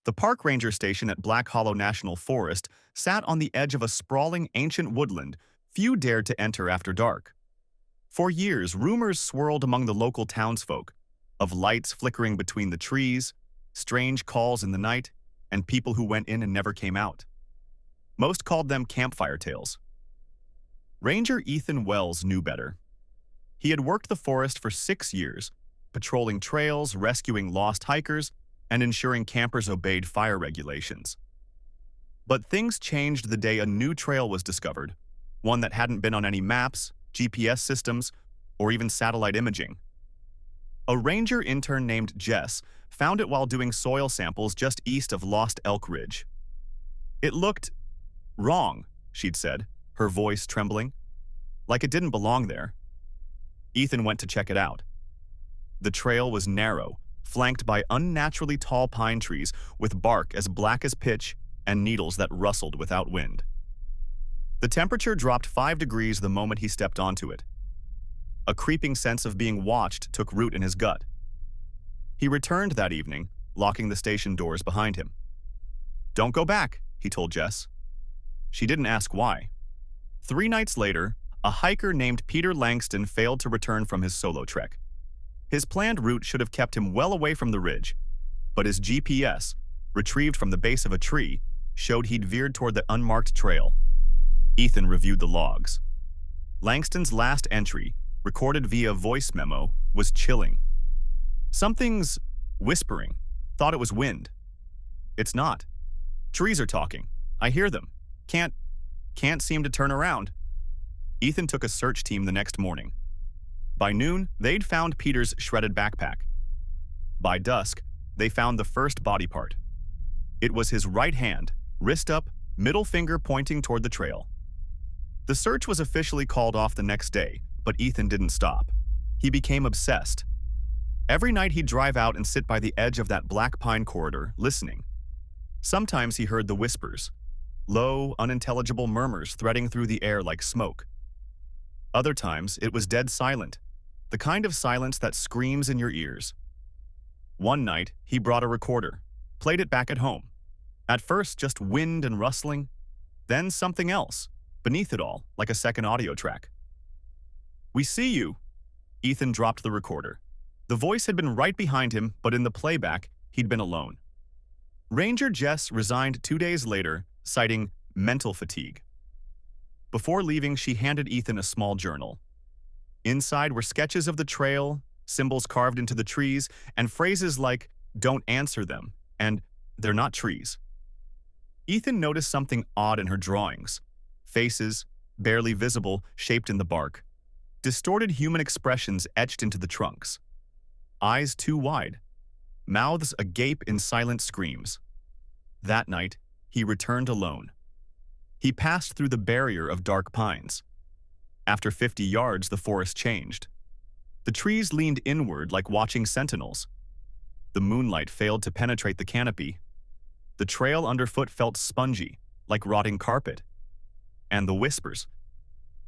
The park ranger station at Black Hollow National Forest sat on the edge of a sprawling ancient woodland few dared to enter after dark. For years, rumors swirled among the local townsfolk of lights flickering between the trees, strange calls in the night, and people who went in and never came out. Most called them campfire tales. Ranger Ethan Wells knew better. He had worked the forest for 6 years, patrolling trails, rescuing lost hikers, and ensuring campers obeyed fire regulations. But things changed the day a new trail was discovered, one that hadn't been on any maps, GPS systems, or even satellite imaging. A ranger intern named Jess found it while doing soil samples just east of Lost Elk Ridge. It looked wrong, she'd said, her voice trembling, like it didn't belong there. Ethan went to check it out. The trail was narrow, flanked by unnaturally tall pine trees with bark as black as pitch and needles that rustled without wind. The temperature dropped 5 degrees the moment he stepped onto it. A creeping sense of being watched took root in his gut. He returned that evening, locking the station doors behind him. "Don't go back," he told Jess. She didn't ask why. 3 nights later, a hiker named Peter Langston failed to return from his solo trek. His planned route should have kept him well away from the ridge, but his GPS, retrieved from the base of a tree, showed he'd veered toward the unmarked trail. Ethan reviewed the logs. Langston's last entry, recorded via voice memo, was chilling. "Something's whispering. Thought it was wind." "It's not. Trees are talking. I hear them. Can't seem to turn around." Ethan took a search team the next morning. By noon, they'd found Peter's shredded backpack. By dusk, they found the first body part. It was his right hand, wrist up, middle finger pointing toward the trail. The search was officially called off the next day, but Ethan didn't stop. He became obsessed. Every night he'd drive out and sit by the edge of that black pine corridor, listening. Sometimes he heard the whispers, low, unintelligible murmurs threading through the air like smoke. Other times, it was dead silent, the kind of silence that screams in your ears. One night, he brought a recorder, played it back at home. At first, just wind and rustling, then something else, beneath it all, like a second audio track. "We see you." Ethan dropped the recorder. The voice had been right behind him, but in the playback, he'd been alone. Ranger Jess resigned 2 days later, citing mental fatigue. Before leaving, she handed Ethan a small journal. Inside were sketches of the trail, symbols carved into the trees, and phrases like, "Don't answer them," and "They're not trees." Ethan noticed something odd in her drawings. Faces, barely visible, shaped in the bark. Distorted human expressions etched into the trunks. Eyes too wide. Mouths agape in silent screams. That night, he returned alone. He passed through the barrier of dark pines. After 50 yards, the forest changed. The trees leaned inward like watching sentinels. The moonlight failed to penetrate the canopy. The trail underfoot felt spongy, like rotting carpet. And the whispers.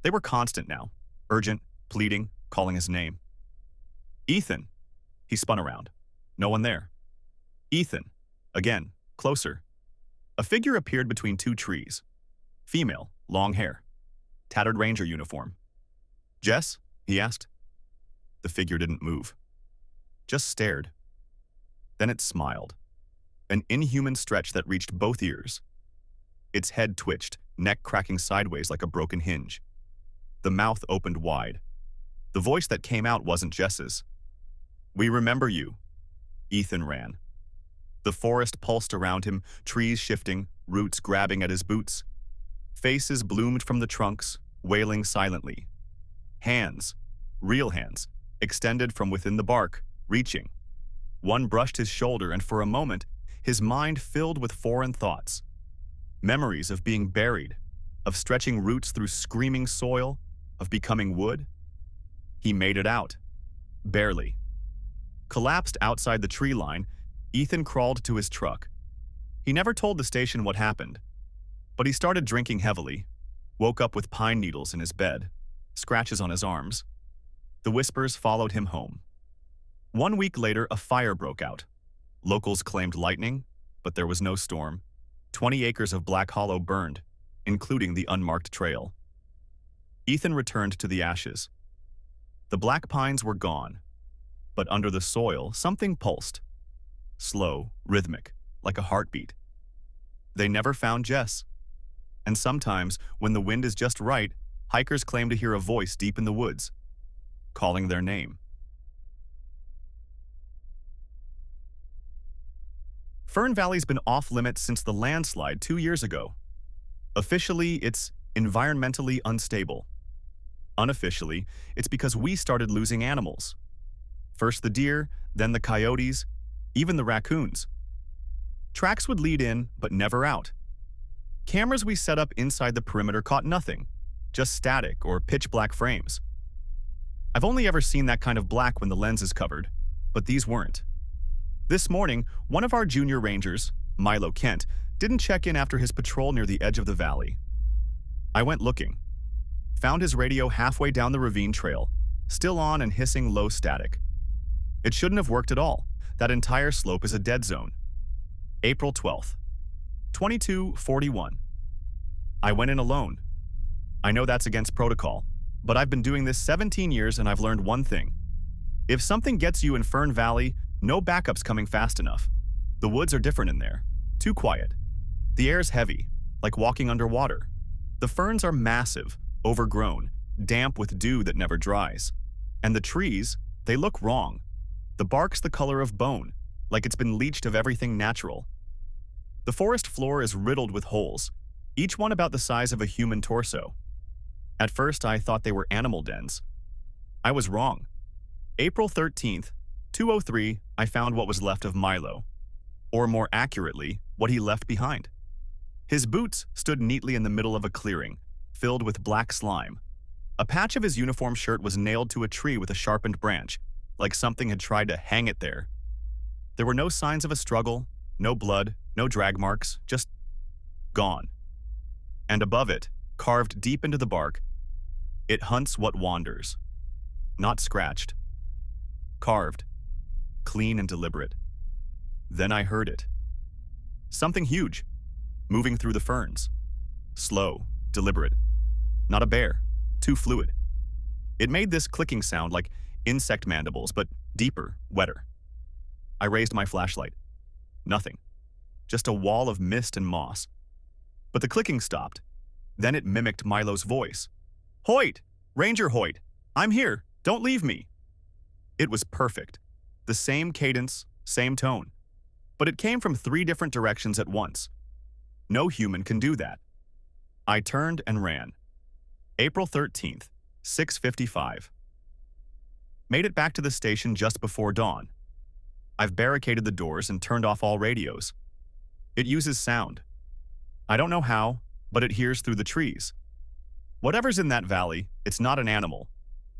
They were constant now, urgent, pleading, calling his name. "Ethan!" He spun around. No one there. "Ethan!" Again, closer. A figure appeared between 2 trees. Female, long hair. Tattered ranger uniform. "Jess?" he asked. The figure didn't move. Just stared. Then it smiled. An inhuman stretch that reached both ears. Its head twitched, neck cracking sideways like a broken hinge. The mouth opened wide. The voice that came out wasn't Jess's. "We remember you." Ethan ran. The forest pulsed around him, trees shifting, roots grabbing at his boots. Faces bloomed from the trunks, wailing silently. Hands, real hands, extended from within the bark, reaching. One brushed his shoulder, and for a moment, his mind filled with foreign thoughts. Memories of being buried, of stretching roots through screaming soil, of becoming wood. He made it out. Barely. Collapsed outside the tree line, Ethan crawled to his truck. He never told the station what happened, but he started drinking heavily, woke up with pine needles in his bed, scratches on his arms. The whispers followed him home. 1 week later, a fire broke out. Locals claimed lightning, but there was no storm. 20 acres of Black Hollow burned, including the unmarked trail. Ethan returned to the ashes. The black pines were gone, but under the soil, something pulsed. Slow, rhythmic, like a heartbeat. They never found Jess. And sometimes, when the wind is just right, hikers claim to hear a voice deep in the woods, calling their name. Fern Valley's been off-limits since the landslide 2 years ago. Officially, it's environmentally unstable. Unofficially, it's because we started losing animals. First the deer, then the coyotes, even the raccoons. Tracks would lead in, but never out. Cameras we set up inside the perimeter caught nothing, just static or pitch-black frames. I've only ever seen that kind of black when the lens is covered, but these weren't. This morning, one of our junior rangers, Milo Kent, didn't check in after his patrol near the edge of the valley. I went looking. Found his radio halfway down the ravine trail, still on and hissing low static. It shouldn't have worked at all. That entire slope is a dead zone. April 12th, 22:41. I went in alone. I know that's against protocol, but I've been doing this 17 years and I've learned one thing. If something gets you in Fern Valley, no backup's coming fast enough. The woods are different in there. Too quiet. The air's heavy, like walking underwater. The ferns are massive, overgrown, damp with dew that never dries. And the trees, they look wrong. The bark's the color of bone, like it's been leached of everything natural. The forest floor is riddled with holes, each one about the size of a human torso. At first, I thought they were animal dens. I was wrong. April 13th, 2:03, I found what was left of Milo. Or more accurately, what he left behind. His boots stood neatly in the middle of a clearing, filled with black slime. A patch of his uniform shirt was nailed to a tree with a sharpened branch, like something had tried to hang it there. There were no signs of a struggle, no blood, no drag marks, just gone. And above it, carved deep into the bark, "It hunts what wanders." Not scratched. Carved. Clean and deliberate. Then I heard it. Something huge, moving through the ferns. Slow, deliberate. Not a bear, too fluid. It made this clicking sound like insect mandibles, but deeper, wetter. I raised my flashlight. Nothing. Just a wall of mist and moss. But the clicking stopped. Then it mimicked Milo's voice. "Hoyt! Ranger Hoyt! I'm here! Don't leave me!" It was perfect. The same cadence, same tone. But it came from 3 different directions at once. No human can do that. I turned and ran. April 13th, 6:55. Made it back to the station just before dawn. I've barricaded the doors and turned off all radios. It uses sound. I don't know how, but it hears through the trees. Whatever's in that valley, it's not an animal.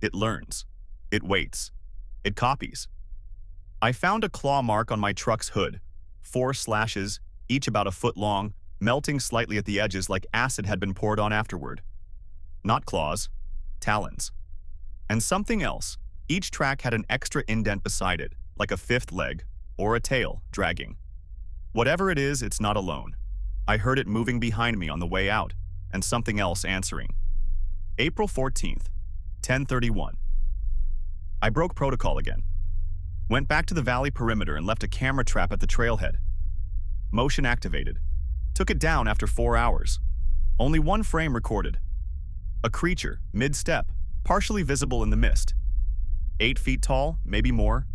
It learns. It waits. It copies. I found a claw mark on my truck's hood. 4 slashes, each about a foot long, melting slightly at the edges like acid had been poured on afterward. Not claws, talons. And something else. Each track had an extra indent beside it, like a 5th leg, or a tail, dragging. Whatever it is, it's not alone. I heard it moving behind me on the way out, and something else answering. April 14th, 10:31. I broke protocol again. Went back to the valley perimeter and left a camera trap at the trailhead. Motion activated. Took it down after 4 hours. Only 1 frame recorded. A creature, mid-step, partially visible in the mist. 8 feet tall, maybe more.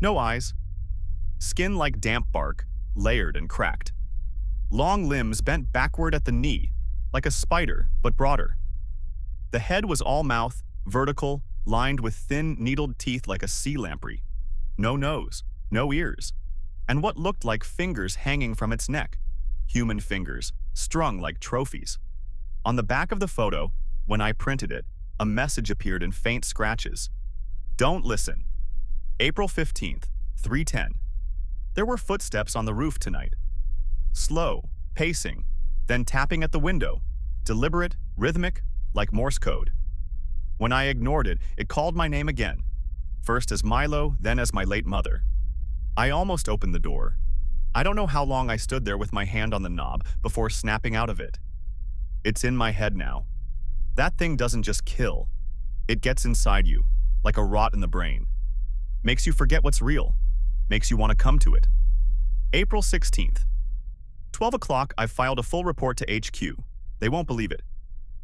No eyes. Skin like damp bark, layered and cracked. Long limbs bent backward at the knee, like a spider, but broader. The head was all mouth, vertical, lined with thin, needled teeth like a sea lamprey. No nose, no ears, and what looked like fingers hanging from its neck. Human fingers, strung like trophies. On the back of the photo, when I printed it, a message appeared in faint scratches. Don't listen. April 15th, 3:10. There were footsteps on the roof tonight. Slow, pacing, then tapping at the window. Deliberate, rhythmic, like Morse code. When I ignored it, it called my name again. First as Milo, then as my late mother. I almost opened the door. I don't know how long I stood there with my hand on the knob before snapping out of it. It's in my head now. That thing doesn't just kill. It gets inside you, like a rot in the brain. Makes you forget what's real. Makes you want to come to it. April 16th. 12 o'clock, I filed a full report to HQ. They won't believe it.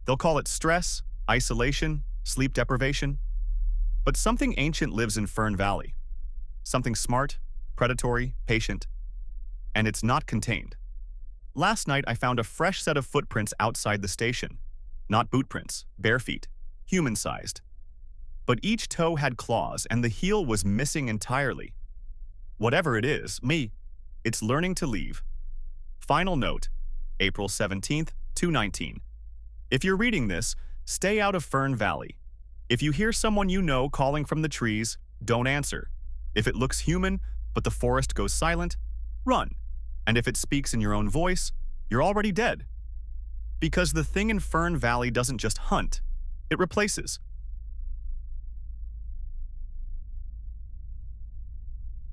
They'll call it stress, isolation, sleep deprivation. But something ancient lives in Fern Valley. Something smart, predatory, patient. And it's not contained. Last night, I found a fresh set of footprints outside the station. Not boot prints, bare feet, human-sized. But each toe had claws and the heel was missing entirely. Whatever it is, it's learning to leave. Final note, April 17th, 2:19. If you're reading this, stay out of Fern Valley. If you hear someone you know calling from the trees, don't answer. If it looks human, but the forest goes silent, run. And if it speaks in your own voice, you're already dead. Because the thing in Fern Valley doesn't just hunt, it replaces.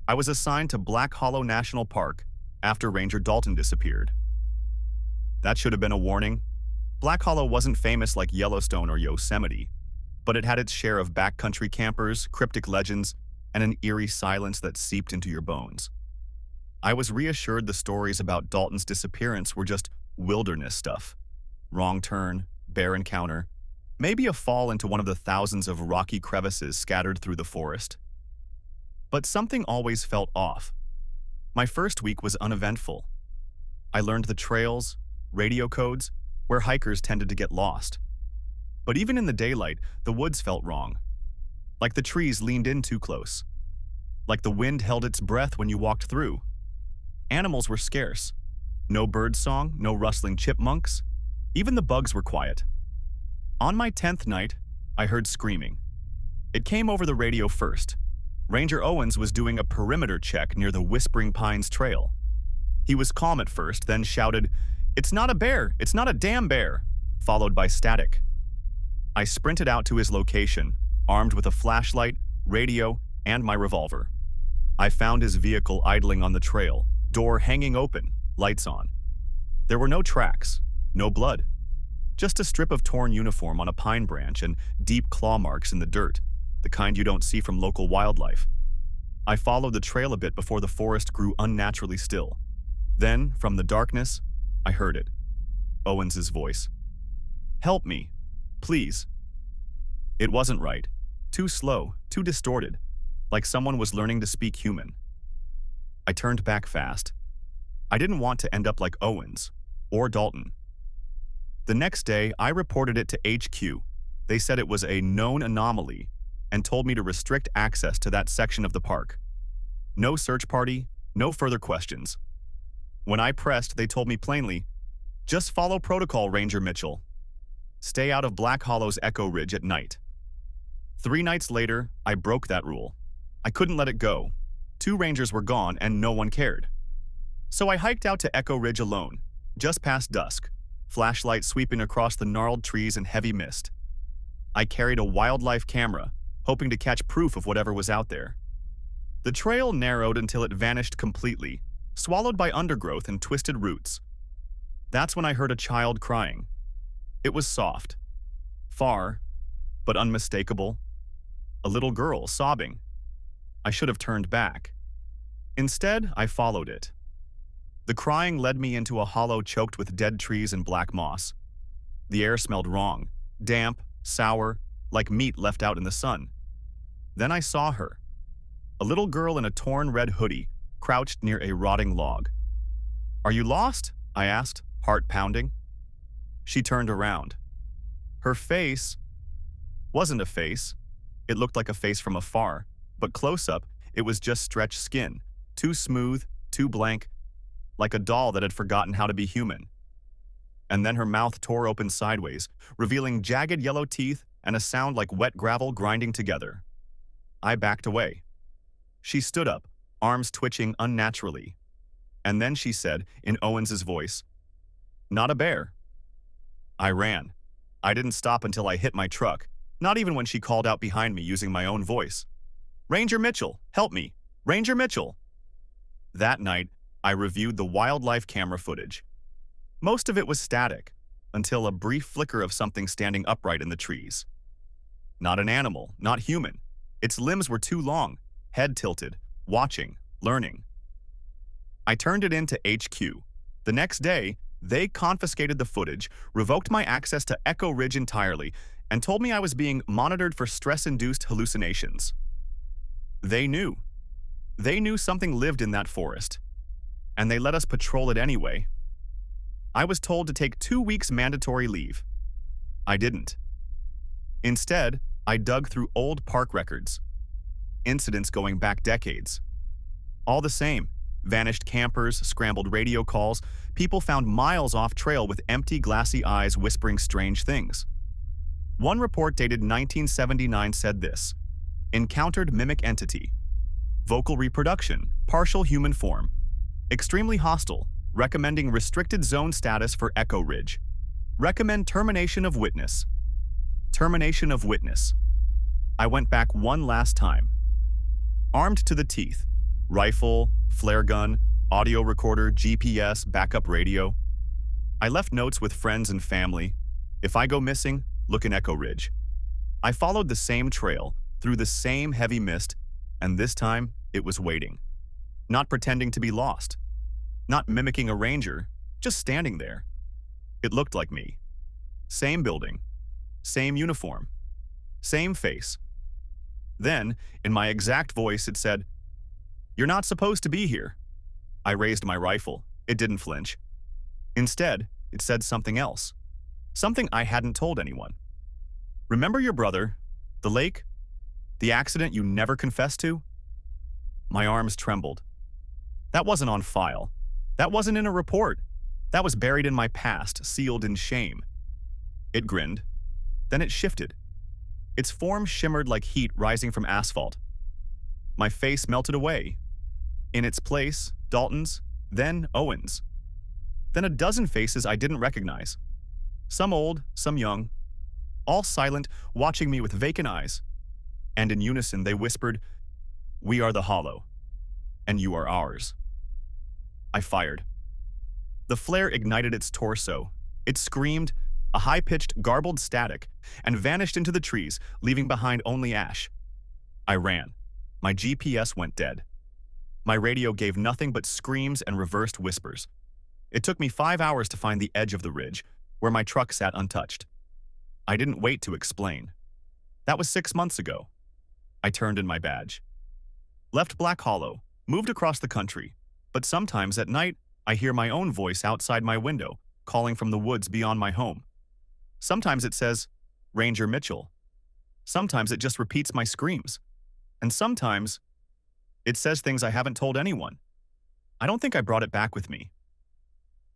I was assigned to Black Hollow National Park after Ranger Dalton disappeared. That should have been a warning. Black Hollow wasn't famous like Yellowstone or Yosemite, but it had its share of backcountry campers, cryptic legends, and an eerie silence that seeped into your bones. I was reassured the stories about Dalton's disappearance were just wilderness stuff. Wrong turn, bear encounter, maybe a fall into one of the thousands of rocky crevices scattered through the forest. But something always felt off. My first week was uneventful. I learned the trails, radio codes, where hikers tended to get lost. But even in the daylight, the woods felt wrong. Like the trees leaned in too close. Like the wind held its breath when you walked through. Animals were scarce. No birdsong, no rustling chipmunks. Even the bugs were quiet. On my 10th night, I heard screaming. It came over the radio first. Ranger Owens was doing a perimeter check near the Whispering Pines Trail. He was calm at first, then shouted, "It's not a bear! It's not a damn bear!" followed by static. I sprinted out to his location, armed with a flashlight, radio, and my revolver. I found his vehicle idling on the trail, door hanging open, lights on. There were no tracks, no blood. Just a strip of torn uniform on a pine branch and deep claw marks in the dirt, the kind you don't see from local wildlife. I followed the trail a bit before the forest grew unnaturally still. Then, from the darkness, I heard it. Owens's voice. "Help me, please." It wasn't right. Too slow, too distorted, like someone was learning to speak human. I turned back fast. I didn't want to end up like Owens, or Dalton. The next day, I reported it to HQ. They said it was a known anomaly and told me to restrict access to that section of the park. No search party, no further questions. When I pressed, they told me plainly, "Just follow protocol, Ranger Mitchell. Stay out of Black Hollow's Echo Ridge at night." 3 nights later, I broke that rule. I couldn't let it go. 2 rangers were gone and no one cared. So I hiked out to Echo Ridge alone, just past dusk, flashlight sweeping across the gnarled trees and heavy mist. I carried a wildlife camera, hoping to catch proof of whatever was out there. The trail narrowed until it vanished completely, swallowed by undergrowth and twisted roots. That's when I heard a child crying. It was soft, far, but unmistakable. A little girl sobbing. I should have turned back. Instead, I followed it. The crying led me into a hollow choked with dead trees and black moss. The air smelled wrong, damp, sour, like meat left out in the sun. Then I saw her. A little girl in a torn red hoodie, crouched near a rotting log. "Are you lost?" I asked, heart pounding. She turned around. Her face wasn't a face. It looked like a face from afar, but close up, it was just stretched skin, too smooth, too blank, like a doll that had forgotten how to be human. And then her mouth tore open sideways, revealing jagged yellow teeth and a sound like wet gravel grinding together. I backed away. She stood up, arms twitching unnaturally. And then she said, in Owens's voice, "Not a bear." I ran. I didn't stop until I hit my truck, not even when she called out behind me using my own voice. "Ranger Mitchell, help me! Ranger Mitchell!" That night, I reviewed the wildlife camera footage. Most of it was static, until a brief flicker of something standing upright in the trees. Not an animal, not human. Its limbs were too long, head tilted, watching, learning. I turned it in to HQ. The next day, they confiscated the footage, revoked my access to Echo Ridge entirely, and told me I was being monitored for stress-induced hallucinations. They knew. They knew something lived in that forest, and they let us patrol it anyway. I was told to take 2 weeks mandatory leave. I didn't. Instead, I dug through old park records, incidents going back decades. All the same, vanished campers, scrambled radio calls, people found miles off trail with empty, glassy eyes whispering strange things. One report dated 1979 said this: encountered mimic entity, vocal reproduction, partial human form, extremely hostile, recommending restricted zone status for Echo Ridge. Recommend termination of witness. Termination of witness. I went back one last time. Armed to the teeth. Rifle, flare gun, audio recorder, GPS, backup radio. I left notes with friends and family. If I go missing, look in Echo Ridge. I followed the same trail, through the same heavy mist, and this time it was waiting. Not pretending to be lost. Not mimicking a ranger, just standing there. It looked like me. Same building. Same uniform. Same face. Then, in my exact voice, it said, "You're not supposed to be here." I raised my rifle. It didn't flinch. Instead, it said something else. Something I hadn't told anyone. "Remember your brother? The lake? The accident you never confessed to?" My arms trembled. That wasn't on file. That wasn't in a report. That was buried in my past, sealed in shame. It grinned. Then it shifted. Its form shimmered like heat rising from asphalt. My face melted away. In its place, Dalton's, then Owen's. Then a dozen faces I didn't recognize. Some old, some young. All silent, watching me with vacant eyes. And in unison they whispered, "We are the Hollow, and you are ours." I fired. The flare ignited its torso. It screamed, a high-pitched, garbled static, and vanished into the trees, leaving behind only ash. I ran. My GPS went dead. My radio gave nothing but screams and reversed whispers. It took me 5 hours to find the edge of the ridge, where my truck sat untouched. I didn't wait to explain. That was 6 months ago. I turned in my badge. Left Black Hollow, moved across the country, but sometimes at night, I hear my own voice outside my window, calling from the woods beyond my home. Sometimes it says, "Ranger Mitchell." Sometimes it just repeats my screams. And sometimes, it says things I haven't told anyone. I don't think I brought it back with me.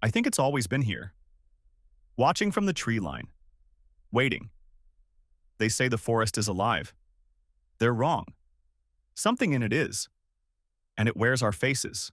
I think it's always been here. Watching from the tree line. Waiting. They say the forest is alive. They're wrong. Something in it is. And it wears our faces.